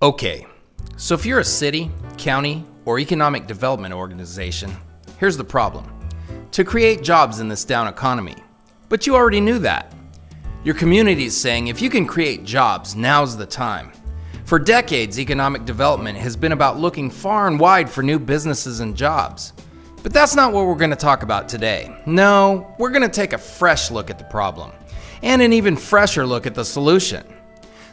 Okay, so if you're a city, county, or economic development organization, here's the problem. To create jobs in this down economy. But you already knew that. Your community is saying if you can create jobs, now's the time. For decades, economic development has been about looking far and wide for new businesses and jobs. But that's not what we're going to talk about today. No, we're going to take a fresh look at the problem, and an even fresher look at the solution.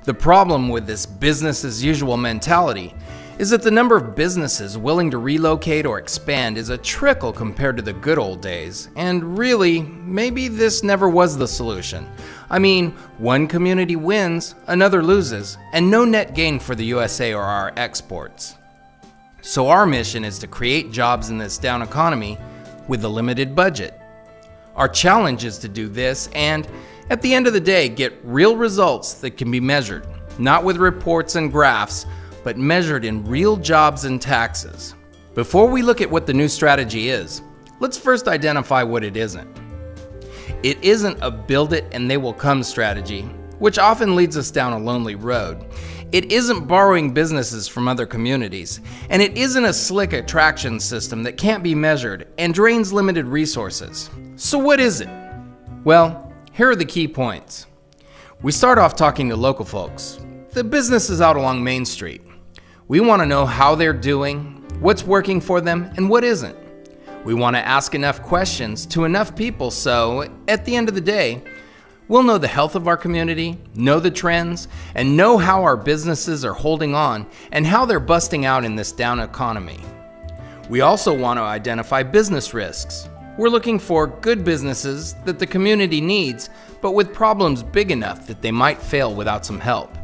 The problem with this business as usual mentality is that the number of businesses willing to relocate or expand is a trickle compared to the good old days, and really, maybe this never was the solution. I mean, one community wins, another loses, and no net gain for the USA or our exports. So our mission is to create jobs in this down economy with a limited budget. Our challenge is to do this and, at the end of the day, get real results that can be measured, not with reports and graphs, but measured in real jobs and taxes. Before we look at what the new strategy is, let's first identify what it isn't. It isn't a build it and they will come strategy, which often leads us down a lonely road. It isn't borrowing businesses from other communities, and it isn't a slick attraction system that can't be measured and drains limited resources. So what is it? Well, here are the key points. We start off talking to local folks, the businesses out along Main Street. We want to know how they're doing, what's working for them, and what isn't. We want to ask enough questions to enough people so, at the end of the day, we'll know the health of our community, know the trends, and know how our businesses are holding on and how they're busting out in this down economy. We also want to identify business risks. We're looking for good businesses that the community needs, but with problems big enough that they might fail without some help.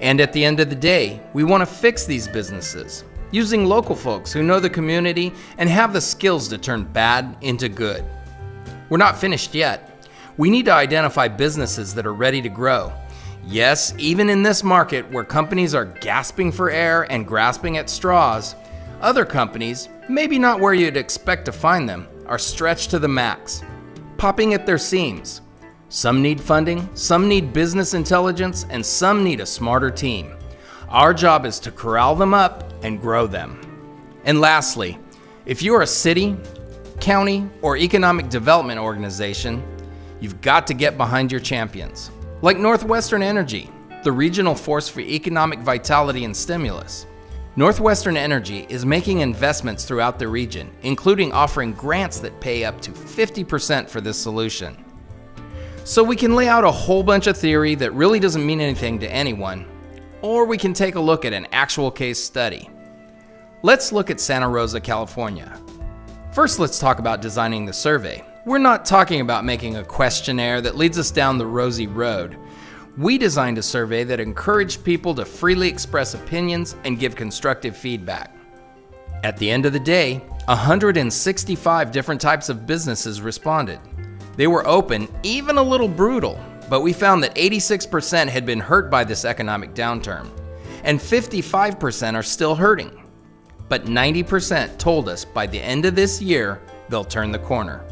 And at the end of the day, we want to fix these businesses, using local folks who know the community and have the skills to turn bad into good. We're not finished yet. We need to identify businesses that are ready to grow. Yes, even in this market where companies are gasping for air and grasping at straws, other companies, maybe not where you'd expect to find them, are stretched to the max, popping at their seams. Some need funding, some need business intelligence, and some need a smarter team. Our job is to corral them up and grow them. And lastly, if you're a city, county, or economic development organization, you've got to get behind your champions. Like NorthWestern Energy, the regional force for economic vitality and stimulus. NorthWestern Energy is making investments throughout the region, including offering grants that pay up to 50% for this solution. So we can lay out a whole bunch of theory that really doesn't mean anything to anyone, or we can take a look at an actual case study. Let's look at Santa Rosa, California. First, let's talk about designing the survey. We're not talking about making a questionnaire that leads us down the rosy road. We designed a survey that encouraged people to freely express opinions and give constructive feedback. At the end of the day, 165 different types of businesses responded. They were open, even a little brutal, but we found that 86% had been hurt by this economic downturn, and 55% are still hurting. But 90% told us by the end of this year, they'll turn the corner.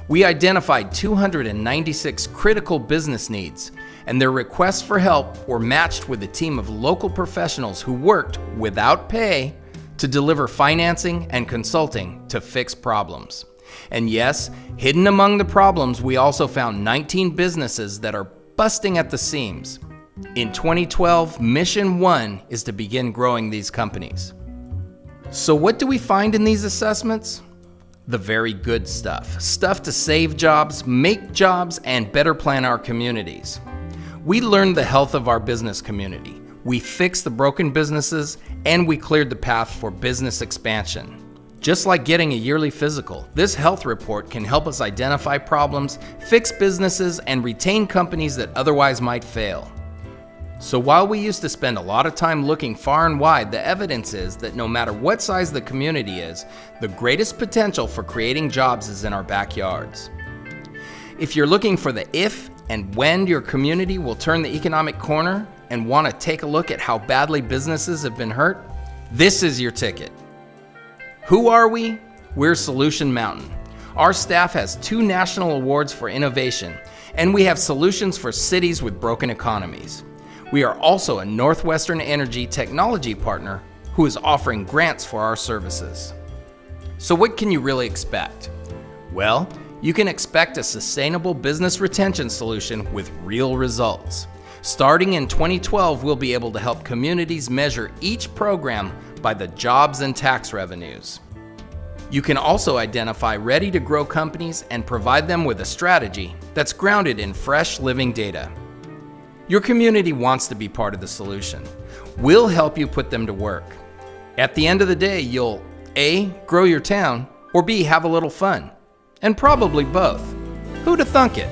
We identified 296 critical business needs, and their requests for help were matched with a team of local professionals who worked without pay to deliver financing and consulting to fix problems. And yes, hidden among the problems, we also found 19 businesses that are busting at the seams. In 2012, Mission 1 is to begin growing these companies. So what do we find in these assessments? The very good stuff. Stuff to save jobs, make jobs, and better plan our communities. We learned the health of our business community. We fixed the broken businesses, and we cleared the path for business expansion. Just like getting a yearly physical, this health report can help us identify problems, fix businesses, and retain companies that otherwise might fail. So while we used to spend a lot of time looking far and wide, the evidence is that no matter what size the community is, the greatest potential for creating jobs is in our backyards. If you're looking for the if and when your community will turn the economic corner and want to take a look at how badly businesses have been hurt, this is your ticket. Who are we? We're Solution Mountain. Our staff has 2 national awards for innovation, and we have solutions for cities with broken economies. We are also a NorthWestern Energy technology partner who is offering grants for our services. So what can you really expect? Well, you can expect a sustainable business retention solution with real results. Starting in 2012, we'll be able to help communities measure each program by the jobs and tax revenues. You can also identify ready-to-grow companies and provide them with a strategy that's grounded in fresh living data. Your community wants to be part of the solution. We'll help you put them to work. At the end of the day, you'll A, grow your town, or B, have a little fun. And probably both. Who'da thunk it?